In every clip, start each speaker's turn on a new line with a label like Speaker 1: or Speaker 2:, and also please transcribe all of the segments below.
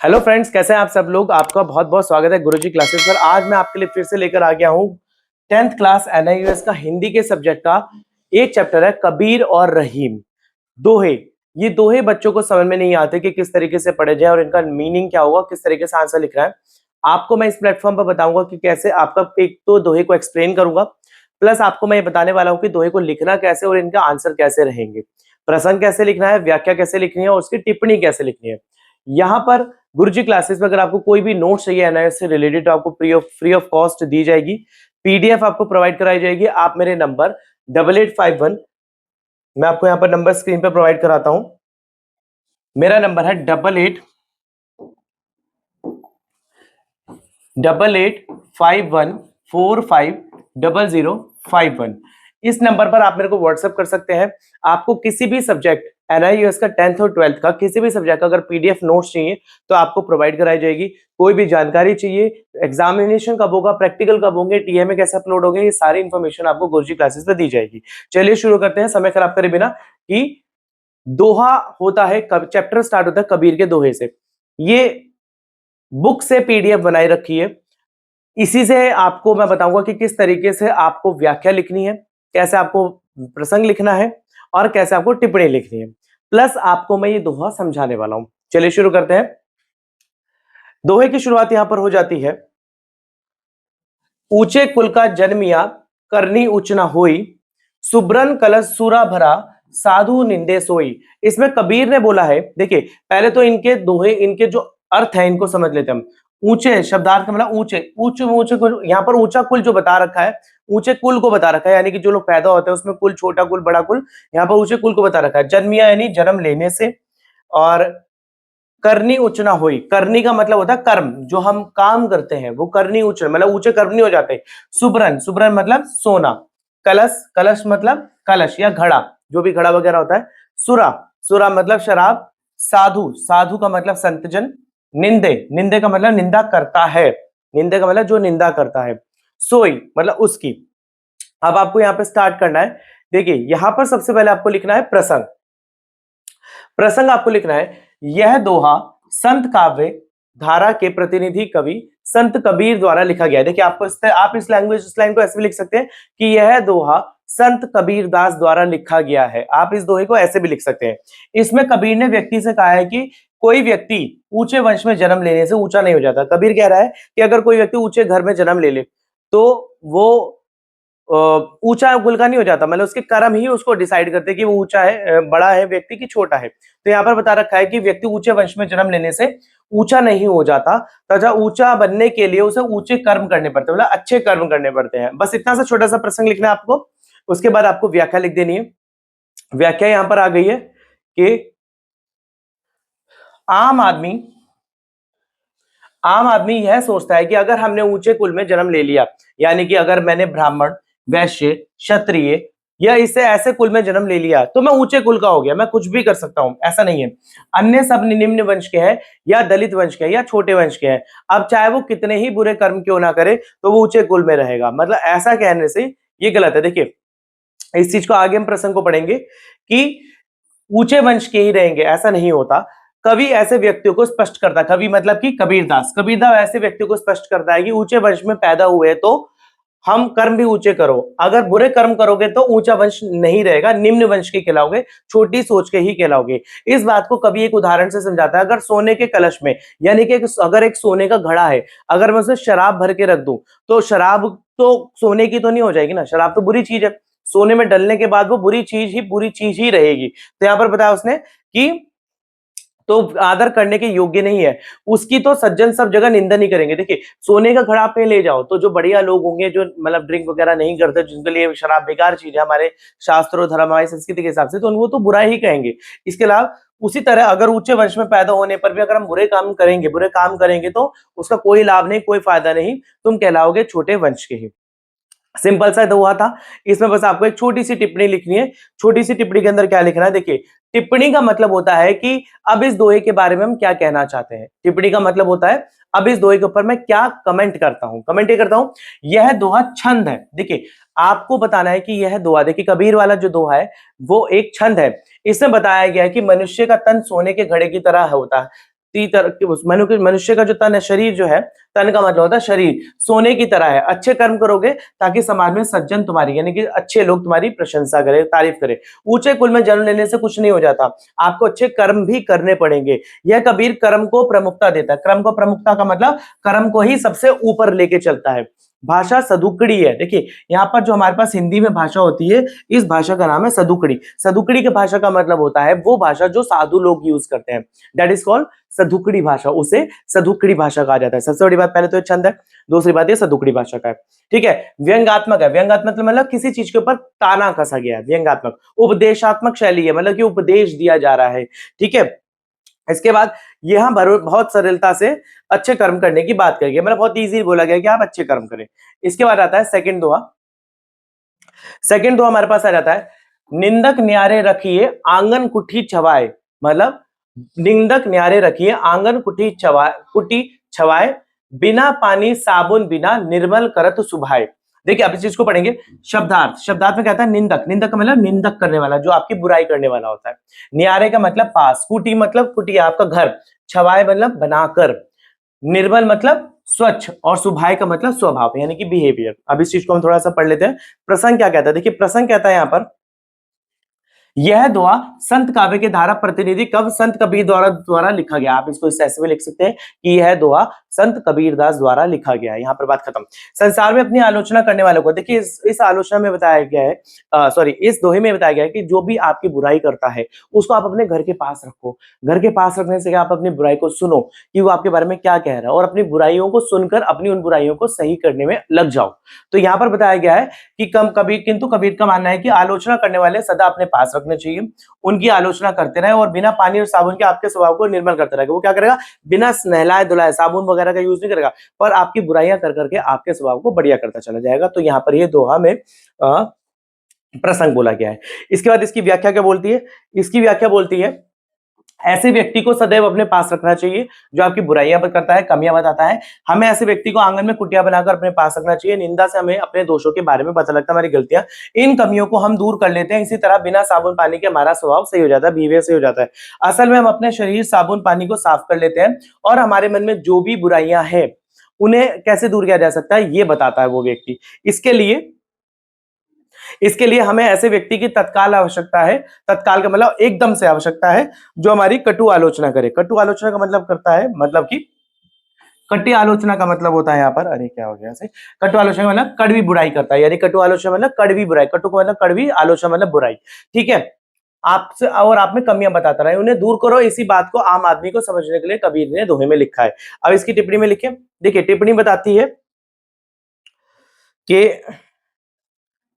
Speaker 1: Hello friends, कैसे हैं आप सब लोग। आपका बहुत बहुत स्वागत है गुरुजी क्लासेस पर। आज मैं आपके लिए फिर से लेकर आ गया हूं 10th क्लास एनआईयूएस का हिंदी के सब्जेक्ट का एक चैप्टर है कबीर और रहीम। दोहे, ये दोहे बच्चों को समझ में नहीं आते कि किस तरीके से पढ़े जाए और इनका मीनिंग क्या होगा, किस तरीके से आंसर लिख रहा है। आपको मैं इस प्लेटफॉर्म पर बताऊंगा कि कैसे आपका एक तो दोहे को एक्सप्लेन करूंगा, प्लस आपको मैं ये बताने वाला हूं कि दोहे को लिखना कैसे और इनका आंसर कैसे रहेंगे, प्रसंग कैसे लिखना है, व्याख्या कैसे लिखनी है और उसकी टिप्पणी कैसे लिखनी है। यहाँ पर गुरुजी क्लासेस में अगर आपको कोई भी नोट चाहिए एनआईएस से रिलेटेड तो आपको फ्री ऑफ कॉस्ट दी जाएगी। पीडीएफ आपको प्रोवाइड कराई जाएगी। आप मेरे नंबर 8851, मैं आपको यहाँ पर नंबर स्क्रीन पर प्रोवाइड कराता हूं। मेरा नंबर है 8851450051। इस नंबर पर आप मेरे को व्हाट्सएप कर सकते हैं। आपको किसी भी सब्जेक्ट एनआईयूएस का 10th और 12th का किसी भी सब्जेक्ट का अगर पीडीएफ नोट्स चाहिए तो आपको प्रोवाइड कराई जाएगी। कोई भी जानकारी चाहिए, एग्जामिनेशन कब होगा, प्रैक्टिकल कब होंगे, टीएमए कैसे अपलोड होंगे, ये सारी इंफॉर्मेशन आपको गुरुजी क्लासेस पे दी जाएगी। चलिए शुरू करते हैं समय खराब करे बिना। कि दोहा होता है, चैप्टर स्टार्ट होता है कबीर के दोहे से। ये बुक से पीडीएफ बनाई रखी है। इसी से आपको मैं बताऊंगा कि किस तरीके से आपको व्याख्या लिखनी है, कैसे आपको प्रसंग लिखना है और कैसे आपको टिप्पणी लिखनी है। प्लस आपको मैं ये दोहा समझाने वाला हूं। चलिए शुरू करते हैं। दोहे की शुरुआत यहां पर हो जाती है। ऊंचे कुल का जन्मिया, करनी उच न होई, सुब्रन कलश सूरा भरा, साधु निंदे सोई। इसमें कबीर ने बोला है, देखिए पहले तो इनके दोहे, इनके जो अर्थ है इनको समझ लेते हैं हम। ऊंचे शब्दार्थ का मतलब ऊंचे, ऊंचे ऊंचे कुल, यहाँ पर ऊंचा कुल जो बता रखा है, ऊंचे कुल को बता रखा है, यानी कि जो लोग पैदा होते हैं उसमें कुल, छोटा कुल बड़ा कुल, यहाँ पर ऊंचे कुल को बता रखा है। जन्मिया यानी जन्म लेने से, और करनी उच्च ना हुई, करनी का मतलब होता है कर्म, जो हम काम करते हैं वो करनी उच्च मतलब ऊंचे कर्मणी हो जाते हैं। सुब्रन, सुब्रन मतलब सोना। कलश, कलश मतलब कलश या घड़ा, जो भी घड़ा वगैरह होता है। सुरा, सुरा मतलब शराब। साधु, साधु का मतलब संतजन। निंदे, निंदे का मतलब निंदा करता है, निंदे का मतलब जो निंदा करता है। सोई मतलब उसकी। अब आपको यहाँ पे स्टार्ट करना है। देखिए यहां पर सबसे पहले आपको लिखना है प्रसंग। प्रसंग आपको लिखना है, यह दोहा संत काव्य धारा के प्रतिनिधि कवि संत कबीर द्वारा लिखा गया है। देखिए आपको आप इस लैंग्वेज, इस लाइन को ऐसे भी लिख सकते हैं कि यह दोहा संत कबीर दास द्वारा लिखा गया है। आप इस दोहे को ऐसे भी लिख सकते हैं। इसमें कबीर ने व्यक्ति से कहा है कि कोई व्यक्ति ऊंचे वंश में जन्म लेने से ऊंचा नहीं हो जाता। कबीर कह रहा है कि अगर कोई व्यक्ति ऊंचे घर में जन्म ले ले तो वो ऊंचा कुल का नहीं हो जाता, मतलब उसके कर्म ही उसको डिसाइड करते हैं कि वो ऊंचा है, बड़ा है व्यक्ति की छोटा है। तो यहाँ पर बता रखा है कि व्यक्ति ऊंचे वंश में जन्म लेने से ऊंचा नहीं हो जाता, तथा ऊंचा बनने के लिए उसे ऊंचे कर्म करने पड़ते हैं, मतलब अच्छे कर्म करने पड़ते हैं। बस इतना सा छोटा सा प्रसंग लिखना है आपको। उसके बाद आपको व्याख्या लिख देनी है। व्याख्या यहां पर आ गई है कि आम आदमी, आम आदमी यह सोचता है कि अगर हमने ऊंचे कुल में जन्म ले लिया, यानी कि अगर मैंने ब्राह्मण, वैश्य, क्षत्रिय या इससे ऐसे कुल में जन्म ले लिया तो मैं ऊंचे कुल का हो गया, मैं कुछ भी कर सकता हूं। ऐसा नहीं है। अन्य सब निम्न वंश के हैं या दलित वंश के हैं या छोटे वंश के हैं, अब चाहे वो कितने ही बुरे कर्म क्यों ना करे तो वो ऊंचे कुल में रहेगा। मतलब ऐसा कहने से ये गलत है। देखिए इस चीज को आगे हम प्रसंग को पढ़ेंगे कि ऊंचे वंश के ही रहेंगे, ऐसा नहीं होता। कवि ऐसे व्यक्तियों को स्पष्ट करता है, कवि मतलब कि कबीरदास, कबीरदास ऐसे व्यक्तियों को स्पष्ट करता है कि ऊंचे वंश में पैदा हुए तो हम कर्म भी ऊंचे करो, अगर बुरे कर्म करोगे तो ऊंचा वंश नहीं रहेगा, निम्न वंश के कहलाओगे, छोटी सोच के ही कहलाओगे। इस बात को कवि एक उदाहरण से समझाता है। अगर सोने के कलश में, यानी कि अगर एक सोने का घड़ा है, अगर मैं उसमें शराब भर के रख दूं तो शराब तो सोने की तो नहीं हो जाएगी ना, शराब तो बुरी चीज है। सोने में डलने के बाद वो बुरी चीज ही रहेगी। तो यहां पर बताया उसने कि तो आदर करने के योग्य नहीं है, उसकी तो सज्जन सब जगह निंदन ही करेंगे। देखिए सोने का घड़ा पे ले जाओ तो जो बढ़िया लोग होंगे, जो मतलब ड्रिंक वगैरह नहीं करते, जिनके लिए शराब बेकार चीज है हमारे शास्त्रों, धर्म, हमारी संस्कृति के हिसाब से, तो उनको तो बुरा ही कहेंगे। इसके अलावा उसी तरह अगर ऊंचे वंश में पैदा होने पर भी अगर हम बुरे काम करेंगे तो उसका कोई लाभ नहीं, कोई फायदा नहीं, तुम कहलाओगे छोटे वंश के ही। सिंपल सा दोहा था। इसमें बस आपको एक छोटी सी टिप्पणी लिखनी है। छोटी सी टिप्पणी के अंदर क्या लिखना है, देखिए टिप्पणी का मतलब होता है कि अब इस दोहे के बारे में हम क्या कहना चाहते हैं। टिप्पणी का मतलब होता है अब इस दोहे के ऊपर मैं क्या कमेंट करता हूं। कमेंट ये करता हूं, यह दोहा छंद है। देखिए आपको बताना है कि यह दोहा, देखिए कबीर वाला जो दोहा है वो एक छंद है। इसमें बताया गया है कि मनुष्य का तन सोने के घड़े की तरह होता है। मनुष्य का जो तन है, शरीर जो है, तन का मतलब होता है शरीर, सोने की तरह है। अच्छे कर्म करोगे ताकि समाज में सज्जन तुम्हारी यानी कि अच्छे लोग तुम्हारी प्रशंसा करें, तारीफ करें। ऊंचे कुल में जन्म लेने से कुछ नहीं हो जाता, आपको अच्छे कर्म भी करने पड़ेंगे। यह कबीर कर्म को प्रमुखता देता है। कर्म को प्रमुखता का मतलब कर्म को ही सबसे ऊपर लेके चलता है। भाषा सदुकड़ी है। देखिए यहाँ पर जो हमारे पास हिंदी में भाषा होती है, इस भाषा का नाम है सदुकड़ी। सदुकड़ी के भाषा का मतलब होता है वो भाषा जो साधु लोग यूज करते हैं, दैट इज कॉल्ड सदुकड़ी भाषा। उसे सदुकड़ी भाषा कहा जाता है। सबसे बड़ी बात पहले तो ये छंद है, दूसरी बात ये सदुकड़ी भाषा का है। ठीक है, व्यंग्यात्मक है। व्यंग्यात्मक मतलब किसी चीज के ऊपर ताना कसा गया है, व्यंग्यात्मक। उपदेशात्मक शैली है, मतलब कि उपदेश दिया जा रहा है। ठीक है, इसके बाद यहां बहुत सरलता से अच्छे कर्म करने की बात करेंगे, मतलब बहुत इजी बोला गया कि आप अच्छे कर्म करें। इसके बाद आता है सेकंड दोहा। सेकंड दोहा हमारे पास आ जाता है, निंदक न्यारे रखिए आंगन कुठी छवाए। मतलब निंदक न्यारे रखिए आंगन कुटी छवाए, बिना पानी साबुन बिना निर्मल करत सुभाए। देखिए आप इस चीज को पढ़ेंगे। शब्दार्थ, शब्दार्थ में कहता है निंदक, निंदक का मतलब निंदक करने वाला, जो आपकी बुराई करने वाला होता है। न्यारे का मतलब पास, कुटी मतलब कुटिया आपका घर, छवाए मतलब बनाकर, निर्मल मतलब स्वच्छ, और सुभाय का मतलब स्वभाव यानी कि बिहेवियर। अब इस चीज को हम थोड़ा सा पढ़ लेते हैं। प्रसंग क्या कहता है, देखिए प्रसंग कहता है यहां पर, यह दुआ संत काव्य के धारा प्रतिनिधि कवि संत कबीर द्वारा लिखा गया। आप इसको ऐसे भी लिख सकते हैं कि यह दुआ संत कबीरदास द्वारा लिखा गया है। यहां पर बात खत्म। संसार में अपनी आलोचना करने वालों को, देखिए इस आलोचना में बताया गया है, सॉरी इस दोहे में बताया गया है कि जो भी आपकी बुराई करता है उसको आप अपने घर के पास रखो। घर के पास रखने से आप अपनी बुराई को सुनो कि वो आपके बारे में क्या कह रहा है, और अपनी बुराइयों को सुनकर अपनी उन बुराइयों को सही करने में लग जाओ। तो यहाँ पर बताया गया है कि किंतु कबीर का मानना है कि आलोचना करने वाले सदा अपने पास रखने चाहिए, उनकी आलोचना करते रहे, और बिना पानी और साबुन के आपके स्वभाव को निर्मल करते रहेगा। वो क्या करेगा, बिना नहलाए धुलाए साबुन वगैरह का यूज नहीं करेगा, पर आपकी बुराइयां कर करके आपके स्वभाव को बढ़िया करता चला जाएगा। तो यहाँ पर ये दोहा में प्रसंग बोला गया है। इसके बाद इसकी व्याख्या क्या बोलती है, इसकी व्याख्या बोलती है, ऐसे व्यक्ति को सदैव अपने पास रखना चाहिए जो आपकी बुराइयां करता है, कमियां बताता है। हमें ऐसे व्यक्ति को आंगन में कुटिया बनाकर अपने पास रखना चाहिए। निंदा से हमें अपने दोषों के बारे में पता लगता है, हमारी गलतियां, इन कमियों को हम दूर कर लेते हैं। इसी तरह बिना साबुन पानी के हमारा स्वभाव सही हो जाता है, बिहेवियर सही हो जाता है। असल में हम अपने शरीर साबुन पानी को साफ कर लेते हैं, और हमारे मन में जो भी बुराइयां हैं उन्हें कैसे दूर किया जा सकता है ये बताता है वो व्यक्ति। इसके लिए हमें ऐसे व्यक्ति की तत्काल आवश्यकता है। तत्काल का मतलब एकदम से आवश्यकता है, जो हमारी कटु आलोचना करे। कटु आलोचना का मतलब करता है, मतलब कि कटी आलोचना का मतलब होता है यहाँ पर, अरे क्या हो गया से, कटु आलोचना मतलब कड़वी बुराई करता है, यानी कटु आलोचना मतलब कड़वी बुराई, कटु का मतलब कड़वी, आलोचना मतलब बुराई। ठीक है, आपसे और आप में कमियां बताता रहे, उन्हें दूर करो। इसी बात को आम आदमी को समझने के लिए कबीर ने दोहे में लिखा है। अब इसकी टिप्पणी में लिखे, देखिए टिप्पणी बताती है कि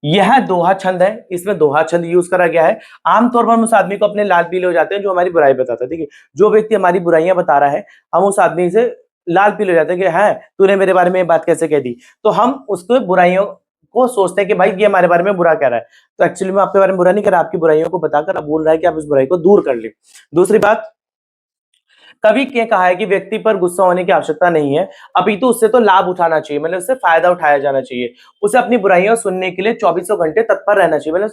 Speaker 1: यह दोहा छंद है, इसमें दोहा छंद यूज करा गया है। आमतौर पर हम उस आदमी को अपने लाल पीले हो जाते हैं जो हमारी बुराई बताता है। देखिए जो व्यक्ति हमारी बुराइयां बता रहा है, हम उस आदमी से लाल पीले हो जाते हैं कि है तूने मेरे बारे में ये बात कैसे कह दी। तो हम उसको बुराइयों को सोचते हैं कि भाई ये हमारे बारे में बुरा कह रहा है, तो एक्चुअली में आपके बारे में बुरा नहीं कर रहा, आपकी बुराइयों को बताकर अब बोल रहा है कि आप इस बुराई को दूर कर ले। दूसरी बात, कवि ने कहा है कि व्यक्ति पर गुस्सा होने की आवश्यकता नहीं है, अपितु उससे तो लाभ उठाना चाहिए, मतलब उससे फायदा उठाया जाना चाहिए। उसे अपनी बुराइयां सुनने के लिए 24 घंटे तत्पर रहना चाहिए,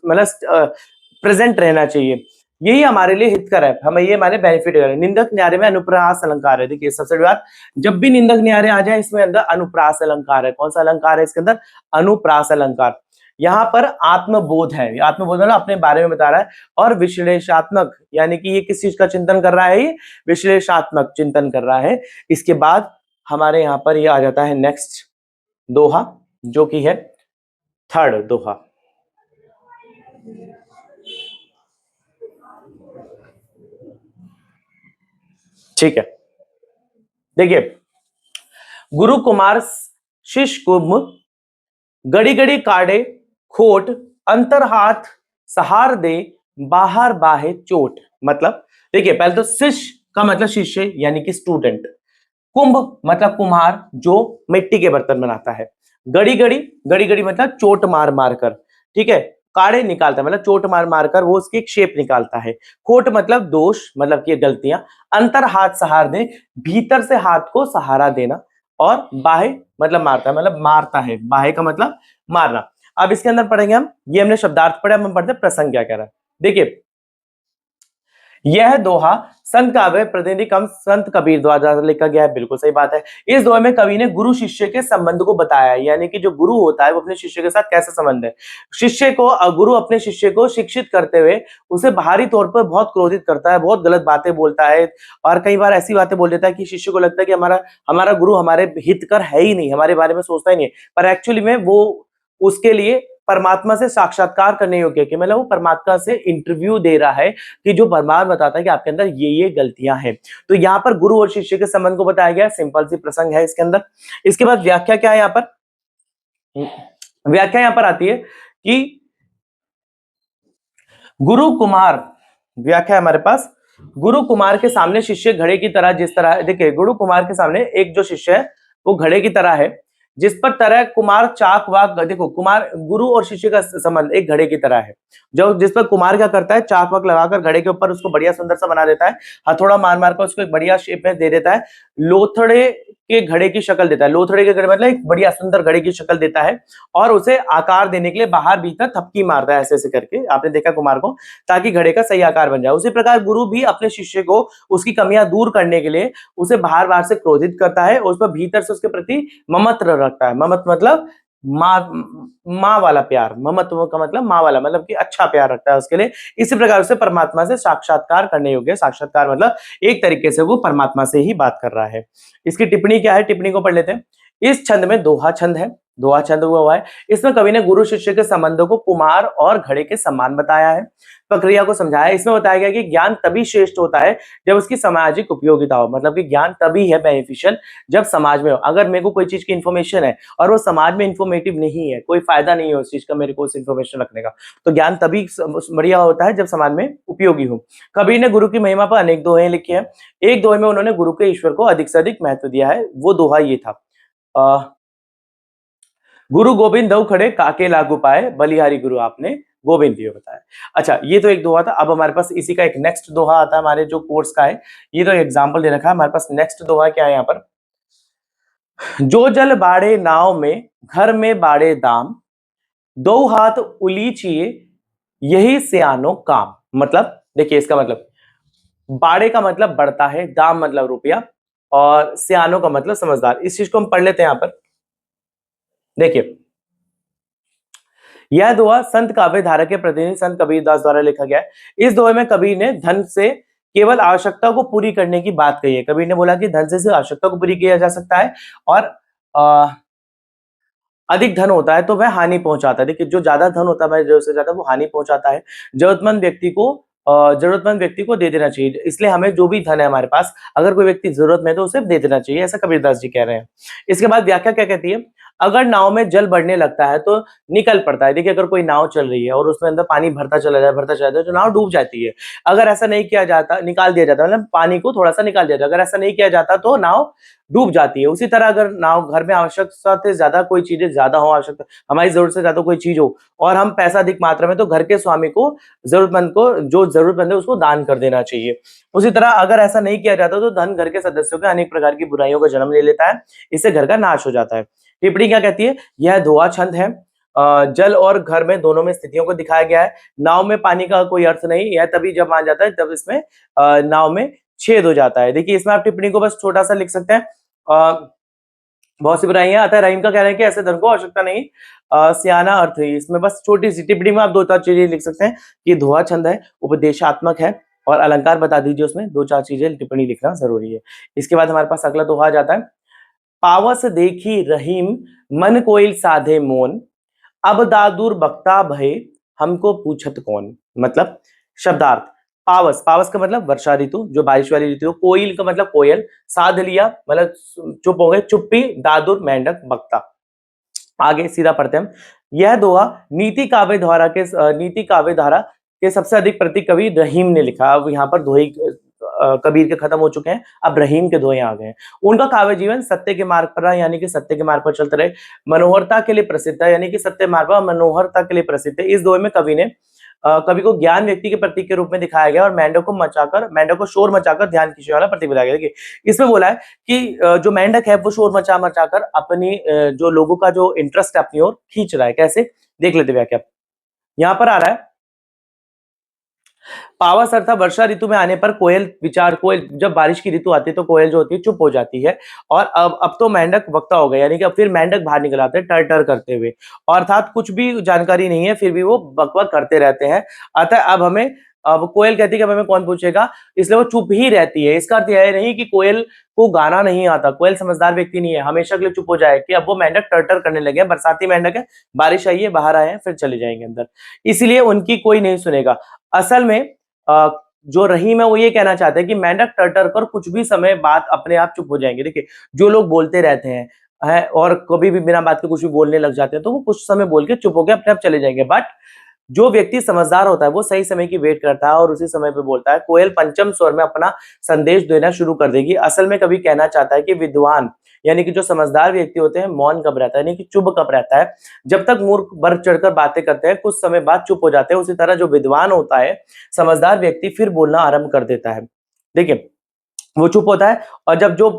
Speaker 1: मतलब प्रेजेंट रहना चाहिए। यही हमारे लिए हितकर है, हमें ये हमारे बेनिफिट है। निंदक न्यारे में अनुप्रास अलंकार है। देखिए सबसे बड़ी बात, जब भी निंदक न्यारे आ जाए इसमें अंदर अनुप्रास अलंकार है। कौन सा अलंकार है इसके अंदर, अनुप्रास अलंकार। यहाँ पर आत्मबोध है, आत्मबोध मतलब अपने बारे में बता रहा है, और विश्लेषणात्मक यानी कि ये किस चीज का चिंतन कर रहा है, ये विश्लेषणात्मक चिंतन कर रहा है। इसके बाद हमारे यहाँ पर ये आ जाता है नेक्स्ट दोहा, जो कि है थर्ड दोहा। ठीक है, देखिए, गुरु कुमार शिष्य कुम गड़ी गड़ी काढ़े खोट, अंतर हाथ सहार दे बाहर बाहे चोट। मतलब देखिए पहले तो शिष्य का मतलब शिष्य यानी कि स्टूडेंट, कुंभ मतलब कुम्हार जो मिट्टी के बर्तन बनाता है, गड़ी गड़ी, गड़ी गड़ी मतलब चोट मार मार कर, ठीक है, काढ़े निकालता है मतलब चोट मार मार कर वो उसकी एक शेप निकालता है, खोट मतलब दोष मतलब कि गलतियां, अंतर हाथ सहार दे भीतर से हाथ को सहारा देना, और बाहे मतलब मारता है, मतलब मारता है, बाहे का मतलब मारना। अब इसके अंदर पढ़ेंगे हम, ये हमने शब्दार्थ पढ़े, हम पढ़ते हैं प्रसंग क्या कह रहा है। देखिए यह दोहा संत काव्य प्रतिनिधि कम संत कबीर द्वारा लिखा गया है। बिल्कुल सही बात है। इस दोहे में कवि ने गुरु शिष्य के संबंध को बताया है, यानी कि जो गुरु होता है वो अपने शिष्य के साथ कैसा संबंध है। शिष्य को गुरु अपने शिष्य को शिक्षित करते हुए उसे बाहरी तौर पर बहुत क्रोधित करता है, बहुत गलत बातें बोलता है और कई बार ऐसी बातें बोल देता है कि शिष्य को लगता है कि हमारा हमारा गुरु हमारे हितकर है ही नहीं, हमारे बारे में सोचता ही नहीं है, पर एक्चुअली में वो उसके लिए परमात्मा से साक्षात्कार करने योग्य है, कि मतलब वो परमात्मा से इंटरव्यू दे रहा है कि जो परमात्मा बताता है कि आपके अंदर ये गलतियां हैं। तो यहाँ पर गुरु और शिष्य के संबंध को बताया गया, सिंपल सी प्रसंग है इसके अंदर। इसके बाद व्याख्या क्या है यहाँ पर? व्याख्या यहाँ पर आती है कि गुरु कुमार, व्याख्या हमारे पास, गुरु कुमार के सामने शिष्य घड़े की तरह, जिस तरह देखिए गुरु कुमार के सामने एक जो शिष्य है वो घड़े की तरह है, जिस पर तरह कुमार चाक वाक, देखो कुमार गुरु और शिष्य का संबंध एक घड़े की तरह है, जो जिस पर कुमार क्या करता है, चाक वाक लगाकर घड़े के ऊपर उसको बढ़िया सुंदर सा बना देता है, हथौड़ा मार मार कर उसको एक बढ़िया शेप में दे देता है, लोथड़े के घड़े की शक्ल देता है, लोथड़े के घड़े मतलब एक बढ़िया सुंदर घड़े की शक्ल देता है और उसे आकार देने के लिए बाहर भीतर थपकी मारता है ऐसे ऐसे करके, आपने देखा कुमार को, ताकि घड़े का सही आकार बन जाए। उसी प्रकार गुरु भी अपने शिष्य को उसकी कमियां दूर करने के लिए उसे बाहर बाहर से क्रोधित करता है और उस पर भीतर से उसके प्रति ममत्व रखता है। ममत्व मतलब माँ वाला प्यार, ममत्व का मतलब माँ वाला, मतलब कि अच्छा प्यार रखता है उसके लिए। इसी प्रकार उसे परमात्मा से साक्षात्कार करने योग्य, साक्षात्कार मतलब एक तरीके से वो परमात्मा से ही बात कर रहा है। इसकी टिप्पणी क्या है, टिप्पणी को पढ़ लेते हैं। इस छंद में दोहा छंद है, दोहा छंद हुआ है। इसमें कवि ने गुरु शिष्य के संबंधों को कुमार और घड़े के समान बताया है, प्रक्रिया को समझाया है। इसमें बताया गया कि ज्ञान तभी श्रेष्ठ होता है जब उसकी सामाजिक उपयोगिता हो, मतलब कि ज्ञान तभी है बेनिफिशियल जब समाज में हो। अगर मेरे को कोई चीज की इन्फॉर्मेशन है और वो समाज में इन्फॉर्मेटिव नहीं है, कोई फायदा नहीं है उस चीज का मेरे को उस इन्फॉर्मेशन रखने का, तो ज्ञान तभी बढ़िया होता है जब समाज में उपयोगी हो। कबीर ने गुरु की महिमा पर अनेक दोहे लिखे हैं। एक दोहे में उन्होंने गुरु के ईश्वर को अधिक से अधिक महत्व दिया है, वो दोहा ये था, गुरु गोविंद दो खड़े काके लागू पाए, बलिहारी गुरु आपने गोविंद दियो बताया। अच्छा, ये तो एक दोहा था। अब हमारे पास इसी का एक नेक्स्ट दोहा आता है हमारे जो कोर्स का है, ये तो एग्जांपल दे रखा है हमारे पास। नेक्स्ट दोहा क्या है यहाँ पर, जो जल बाड़े नाव में, घर में बाड़े दाम, दो हाथ उलीचिए यही सियानो काम। मतलब देखिए इसका मतलब, बाड़े का मतलब बढ़ता है, दाम मतलब रुपया, और सियानो का मतलब समझदार। इस चीज को हम पढ़ लेते हैं यहाँ पर। देखिए यह दोहा संत काव्य धारा के प्रतिनिधि संत कबीरदास द्वारा लिखा गया है। इस दोहे में कबीर ने धन से केवल आवश्यकता को पूरी करने की बात कही है। कबीर ने बोला कि धन से सिर्फ आवश्यकता को पूरी किया जा सकता है और अधिक धन होता है तो वह हानि पहुंचाता है। देखिए जो ज्यादा धन होता है जरूरत से ज्यादा वो हानि पहुंचाता है। जरूरतमंद व्यक्ति को दे देना चाहिए। इसलिए हमें जो भी धन है हमारे पास, अगर कोई व्यक्ति जरूरत में है तो उसे दे देना चाहिए, ऐसा कबीरदास जी कह रहे हैं। इसके बाद व्याख्या क्या कहती है, अगर नाव में जल बढ़ने लगता है तो निकल पड़ता है। देखिए अगर कोई नाव चल रही है और उसमें अंदर पानी भरता चला जाए तो नाव डूब जाती है। अगर ऐसा नहीं किया जाता, निकाल दिया जाता, मतलब पानी को थोड़ा सा निकाल दिया जाता, अगर ऐसा नहीं किया जाता तो नाव डूब जाती है। उसी तरह अगर नाव, घर में आवश्यकता से ज्यादा कोई चीजें ज्यादा हो, आवश्यकता हमारी जरूरत से ज्यादा कोई चीज हो और हम पैसा अधिक मात्रा में, तो घर के स्वामी को, जरूरतमंद को, जो जरूरतमंद है उसको दान कर देना चाहिए। उसी तरह अगर ऐसा नहीं किया जाता तो धन घर के सदस्यों के अनेक प्रकार की बुराइयों का जन्म ले लेता है, इससे घर का नाश हो जाता है। टिप्पणी क्या कहती है, यह दोहा छंद है। जल और घर में दोनों में स्थितियों को दिखाया गया है। नाव में पानी का कोई अर्थ नहीं, यह तभी जब आ जाता है तब इसमें नाव में छेद हो जाता है। देखिए इसमें आप टिप्पणी को बस छोटा सा लिख सकते हैं, बहुत सी बुराइयां आता है। रहीम का कह रहे हैं कि ऐसे धन को आवश्यकता नहीं, सियाना अर्थ है। इसमें बस छोटी सी टिप्पणी में आप दो चार चीजें लिख सकते हैं कि दोहा छंद है, उपदेशात्मक है, और अलंकार बता दीजिए, उसमें दो चार चीजें टिप्पणी लिखना जरूरी है। इसके बाद हमारे पास अगला दोहा जाता है, पावस देखी रहीम मन कोइल साधे मोन, अब दादुर बक्ता भय हमको पूछत कौन। मतलब शब्दार्थ, पावस, पावस का मतलब वर्षा ऋतु, जो बारिश वाली ऋतु। कोयल का मतलब कोयल, साध लिया मतलब चुप हो गए, चुप्पी, दादुर मेंढक, बक्ता। आगे सीधा पढ़ते हैं। यह दोहा नीति काव्य धारा के सबसे अधिक प्रतीक कवि रहीम ने लिखा। अब यहाँ पर दोहे कबीर के खत्म हो चुके हैं, अब रहीम के दोहे आ गए हैं। उनका काव्य जीवन सत्य के मार्ग पर रहा, यानी कि सत्य के मार्ग पर चलते रहे, मनोहरता के लिए प्रसिद्ध है, यानी कि सत्य मार्ग पर मनोहरता के लिए प्रसिद्ध है। इस दोहे में कवि को ज्ञान व्यक्ति के प्रतीक के रूप में दिखाया गया और मेंढक को शोर मचाकर ध्यान खींचने वाला प्रतीक बताया गया। देखिए इसमें बोला है कि जो मेंढक है वो शोर मचाकर अपनी जो लोगों का जो इंटरेस्ट है अपनी ओर खींच रहा है। कैसे, देख लेते हैं क्या। यहाँ पर आ रहा है, पावस अर्थात वर्षा ऋतु में आने पर कोयल जब बारिश की ऋतु आती है तो कोयल जो होती है चुप हो जाती है और अब तो मेंढक वक्ता हो गया, यानी कि अब फिर मेंढक बाहर निकल आते हैं टर टर करते हुए, और अर्थात कुछ भी जानकारी नहीं है फिर भी वो बक बक करते रहते हैं। अतः अब कोयल कहती है कि अब हमें कौन पूछेगा, इसलिए वो चुप ही रहती है। इसका अर्थ यह नहीं कि कोयल को गाना नहीं आता, कोयल समझदार व्यक्ति नहीं है, हमेशा के लिए चुप हो जाए कि अब वो मेंढक टर टर करने लगे हैं, बरसाती मेंढक है, बारिश आई है बाहर आए हैं फिर चले जाएंगे अंदर, इसीलिए उनकी कोई नहीं सुनेगा। असल में अ, जो रहीम है वो ये कहना चाहते हैं कि मेंढक टर-टर कर कुछ भी समय बाद अपने आप चुप हो जाएँगे। देखिए, जो लोग बोलते रहते हैं, और कभी भी बिना बात के कुछ भी बोलने लग जाते हैं, तो वो कुछ समय बोल के चुप हो के अपने आप चले जाएँगे। बट जो व्यक्ति समझदार होता है, वो सही समय की वेट करता है और उसी समय पे बोलता है। कोयल पंचम स्वर में अपना संदेश देना शुरू कर देगी। असल में कवि कहना चाहता है कि विद्वान, यानी कि जो समझदार व्यक्ति होते हैं, मौन कब रहता है, यानी कि चुप कब रहता है। जब तक मूर्ख बढ़ चढ़कर बातें करते हैं, कुछ समय बाद चुप हो जाते हैं। उसी तरह जो विद्वान होता है, समझदार व्यक्ति फिर बोलना आरंभ कर देता है। देखिए, वो चुप होता है और जब जो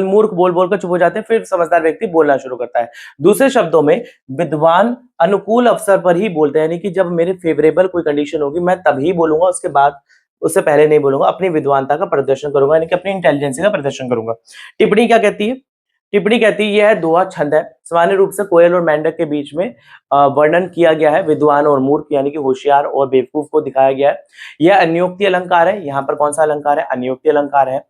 Speaker 1: मूर्ख बोल-बोल कर चुप हो जाते हैं, फिर समझदार व्यक्ति बोलना शुरू करता है। दूसरे शब्दों में, विद्वान अनुकूल अवसर पर ही बोलते हैं, यानी कि जब मेरे फेवरेबल कोई कंडीशन होगी, मैं तभी बोलूँगा, उसके बाद उससे पहले नहीं बोलूँगा। अपनी विद्वानता का प्रदर्शन करूँगा, यानी कि अपनी इंटेलिजेंसी का प्रदर्शन करूँगा। टिप्पणी क्या कहती है? टिप्पणी कहती है यह दोहा छंद है। सामान्य रूप से कोयल और मेंढक के बीच में वर्णन किया गया है। विद्वान और मूर्ख, यानी कि होशियार और बेवकूफ को दिखाया गया है। यह अन्योक्ति अलंकार है। यहाँ पर कौन सा अलंकार है? अन्योक्ति अलंकार है।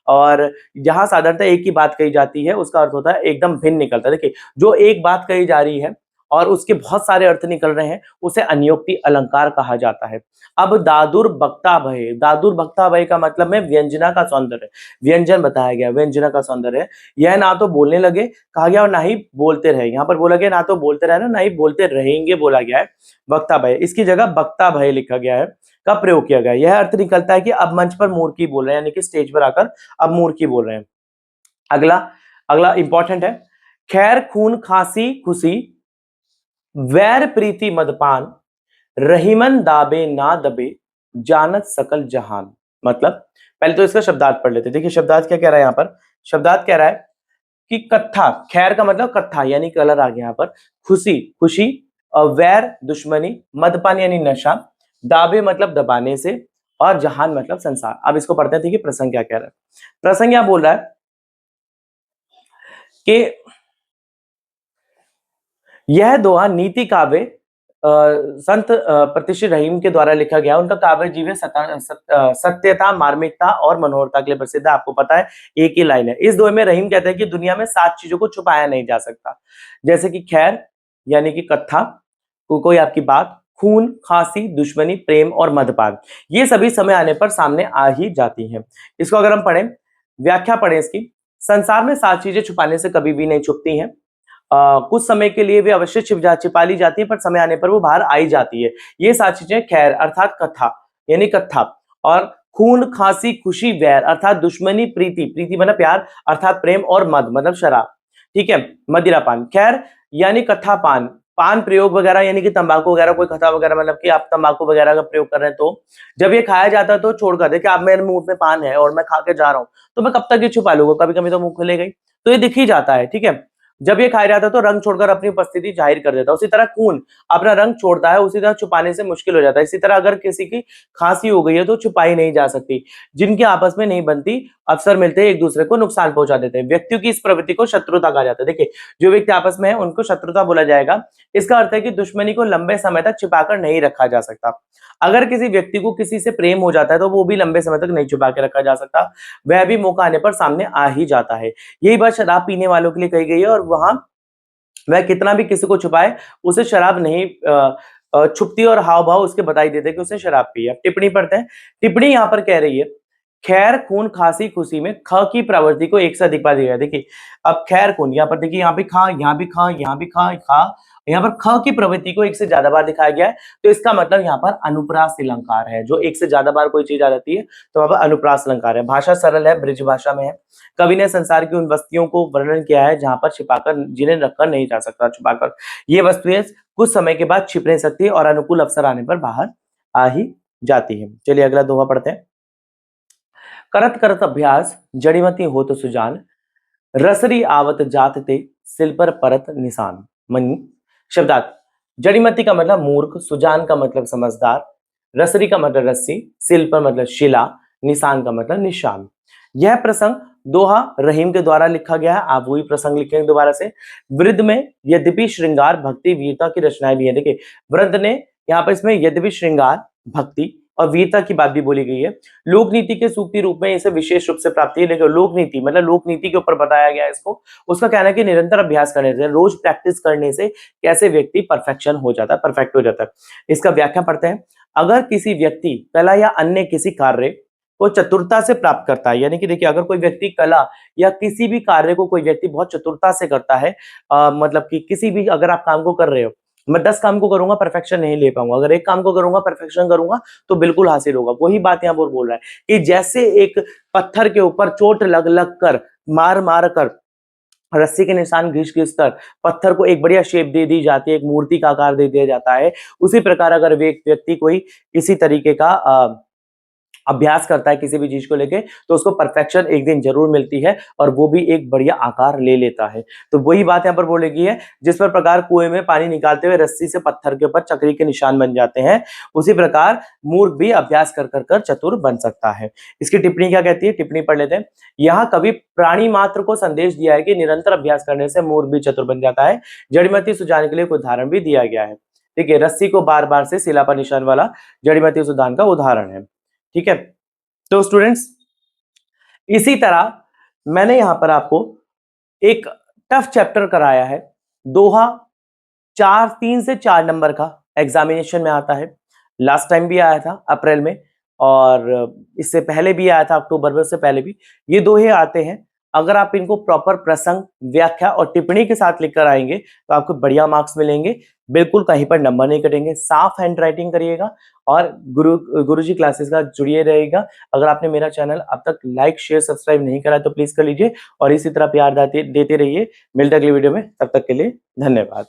Speaker 1: और जहाँ साधारणतः एक ही बात कही जाती है, उसका अर्थ होता है एकदम भिन्न निकलता है। देखिए, जो एक बात कही जा रही है और उसके बहुत सारे अर्थ निकल रहे हैं, उसे अन्योक्ति अलंकार कहा जाता है। अब दादुर बक्ता भय, दादुर बक्ता भय का मतलब है व्यंजना का सौंदर्य। व्यंजन बताया गया, व्यंजना का सौंदर्य। यह ना तो बोलने लगे कहा गया और ना ही बोलते रहे। यहाँ पर बोला गया ना तो बोलते रहना, ना ही बोलते रहेंगे बोला गया है। वक्ता भय, इसकी जगह बक्ता भय लिखा गया है, का प्रयोग किया गया है। यह अर्थ निकलता है कि अब मंच पर मूर्ख ही बोल रहे हैं, यानी कि स्टेज पर आकर अब मूर्ख ही बोल रहे हैं। अगला अगला इंपॉर्टेंट है। खैर खून खांसी खुशी, वैर प्रीति मदपान, रहीमन दाबे ना दबे, जानत सकल जहान। मतलब पहले तो इसका शब्दार्थ पढ़ लेते हैं। देखिए शब्दार्थ क्या कह रहा है यहाँ पर। शब्दार्थ कह रहा है कि कत्था, खैर का मतलब कत्था यानी कलर आ गया यहाँ पर। खुशी खुशी, वैर दुश्मनी, मदपान यानी नशा, दाबे मतलब दबाने से, और जहान मतलब संसार। अब इसको पढ़ते हैं। देखिए प्रसंग क्या कह रहा है। प्रसंग यहाँ बोल रहा है कि यह दोहा नीति काव्य संत प्रतिश्री रहीम के द्वारा लिखा गया। उनका काव्य जीव सत्यता, मार्मिकता और मनोहरता के लिए प्रसिद्ध है। आपको पता है एक ही लाइन है। इस दोहे में रहीम कहते हैं कि दुनिया में 7 चीजों को छुपाया नहीं जा सकता, जैसे कि खैर यानी कि कत्था, कोई आपकी बात, खून, खांसी, दुश्मनी, प्रेम और मदपान। ये सभी समय आने पर सामने आ ही जाती हैं। इसको अगर हम पढ़ें, व्याख्या पढ़ें इसकी। संसार में 7 चीजें छुपाने से कभी भी नहीं छुपती हैं। कुछ समय के लिए वे अवश्य छिपा ली जाती है, पर समय आने पर वो बाहर आई जाती है। ये 7 चीजें खैर अर्थात कथा यानी कत्था, और खून, खांसी, खुशी, वैर अर्थात दुश्मनी, प्रीति, प्रीति मतलब प्यार अर्थात प्रेम, और मद मतलब शराब। ठीक है, मदिरापान। खैर यानी कथा पान, पान प्रयोग वगैरह यानी कि तंबाकू वगैरह, कोई कथा वगैरह मतलब कि आप तंबाकू वगैरह का प्रयोग कर रहे हैं, तो जब ये खाया जाता है तो छोड़कर देखिए, आप मेरे मुंह में पान है और मैं खा के जा रहा हूँ, तो मैं कब तक ये छुपा लूंगा, कभी कभी तो मुंह खुलेगा ही, तो ये दिख ही जाता है। ठीक है, जब ये खाया जाता है तो रंग छोड़कर अपनी उपस्थिति जाहिर कर देता है। उसी तरह खून अपना रंग छोड़ता है, उसी तरह छुपाने से मुश्किल हो जाता है। इसी तरह अगर किसी की खांसी हो गई है तो छुपाई नहीं जा सकती। जिनकी आपस में नहीं बनती, अवसर मिलते ही एक दूसरे को नुकसान पहुंचा देते हैं। व्यक्तियों की इस प्रवृत्ति को शत्रुता कहा जाता है। देखिए, जो व्यक्ति आपस में है उनको शत्रुता बोला जाएगा। इसका अर्थ है कि दुश्मनी को लंबे समय तक छिपाकर नहीं रखा जा सकता। अगर किसी व्यक्ति को किसी से प्रेम हो जाता है तो वो भी लंबे समय तक नहीं छुपा के रखा जा सकता, वह भी मौका आने पर सामने आ ही जाता है। यही बात शराब पीने वालों के लिए कही गई है, और वहां वह कितना भी किसी को छुपाए, उसे शराब नहीं छुपती, और हाव भाव उसके बताई देते कि उसने शराब पी है। अब टिप्पणी पढ़ते हैं। टिप्पणी यहाँ पर कह रही है, खैर खून खांसी खुशी में ख की प्रवृत्ति को एक से अधिक बार दिया है। देखिए, अब खैर खून, यहाँ पर देखिए, यहाँ भी खा, यहाँ भी खा, यहाँ भी खा, खा, यहाँ पर ख की प्रवृत्ति को एक से ज्यादा बार दिखाया गया है, तो इसका मतलब यहाँ पर अनुप्रास अलंकार है। जो एक से ज्यादा बार कोई चीज आ जाती है तो वहां पर अनुप्रास अलंकार है। भाषा सरल है, ब्रिज भाषा में है। कवि ने संसार की उन वस्तुओं को वर्णन किया है जहां पर छिपाकर, जिन्हें रखकर नहीं जा सकता छुपाकर। ये वस्तुएं कुछ समय के बाद छिप नहीं सकती और अनुकूल अवसर आने पर बाहर आ ही जाती है। चलिए अगला दोहा पढ़ते हैं। करत करत अभ्यास, जड़ीमती हो तो सुजान, रसरी आवत जात ते, सिल पर परत निशान। मन शब्दार्थ, जड़ीमती का मतलब मूर्ख, सुजान का मतलब समझदार, रसरी का मतलब रस्सी, सिल पर मतलब शिला, निशान का मतलब निशान। यह प्रसंग दोहा रहीम के द्वारा लिखा गया है। आप वही प्रसंग लिखेंगे दोबारा से। वृद्ध में यद्यपि श्रृंगार, भक्ति, वीरता की रचनाएं भी है। देखिए वृद्ध ने यहाँ पर इसमें यद्यपि श्रृंगार, भक्ति और वीरता की बात भी बोली गई है। लोक नीति के सूक्ति रूप में इसे विशेष रूप से प्राप्ति है। देखो लोक नीति मतलब लोक नीति के ऊपर बताया गया है इसको। उसका कहना है कि निरंतर अभ्यास करने से, रोज प्रैक्टिस करने से कैसे व्यक्ति परफेक्शन हो जाता है, परफेक्ट हो जाता है। इसका व्याख्या पढ़ते हैं। अगर किसी व्यक्ति कला या अन्य किसी कार्य को चतुरता से प्राप्त करता है, यानी कि देखिए अगर कोई व्यक्ति कला या किसी भी कार्य को कोई व्यक्ति बहुत चतुरता से करता है, मतलब कि किसी भी अगर आप काम को कर रहे हो, मैं 10 काम को करूंगा परफेक्शन नहीं ले पाऊंगा, अगर एक काम को करूंगा परफेक्शन करूंगा तो बिल्कुल हासिल होगा। वही बात यहाँ पर बोल रहा है कि जैसे एक पत्थर के ऊपर चोट लग लग कर, मार मार कर, रस्सी के निशान घिस घिस कर पत्थर को एक बढ़िया शेप दे दी जाती है, एक मूर्ति का आकार दे दिया जाता है, उसी प्रकार अगर व्यक्ति कोई इसी तरीके का अभ्यास करता है किसी भी चीज को लेके, तो उसको परफेक्शन एक दिन जरूर मिलती है और वो भी एक बढ़िया आकार ले लेता है। तो वही बात यहाँ पर बोलेगी है, जिस पर प्रकार कुएं में पानी निकालते हुए रस्सी से पत्थर के ऊपर चक्री के निशान बन जाते हैं, उसी प्रकार मूर्ख भी अभ्यास कर कर कर चतुर बन सकता है। इसकी टिप्पणी क्या कहती है, टिप्पणी पढ़ लेते हैं। यहाँ कवि प्राणी मात्र को संदेश दिया है कि निरंतर अभ्यास करने से मूर्ख भी चतुर बन जाता है। जड़ीमती सुझाने के लिए एक उदाहरण भी दिया गया है। ठीक है, रस्सी को बार बार से शिला पर निशान वाला जड़ीमती सुधान का उदाहरण है। ठीक है, तो स्टूडेंट्स इसी तरह मैंने यहां पर आपको एक टफ चैप्टर कराया है। दोहा 3 से 4 नंबर का एग्जामिनेशन में आता है। लास्ट टाइम भी आया था अप्रैल में, और इससे पहले भी आया था अक्टूबर में, उससे पहले भी। ये दोहे आते हैं। अगर आप इनको प्रॉपर प्रसंग, व्याख्या और टिप्पणी के साथ लिखकर आएंगे तो आपको बढ़िया मार्क्स मिलेंगे, बिल्कुल कहीं पर नंबर नहीं कटेंगे। साफ हैंड राइटिंग करिएगा और गुरुजी क्लासेस का जुड़िए रहेगा। अगर आपने मेरा चैनल अब तक लाइक, शेयर, सब्सक्राइब नहीं करा तो प्लीज कर लीजिए और इसी तरह प्यार देते रहिए। मिलते अगले वीडियो में, तब तक के लिए धन्यवाद।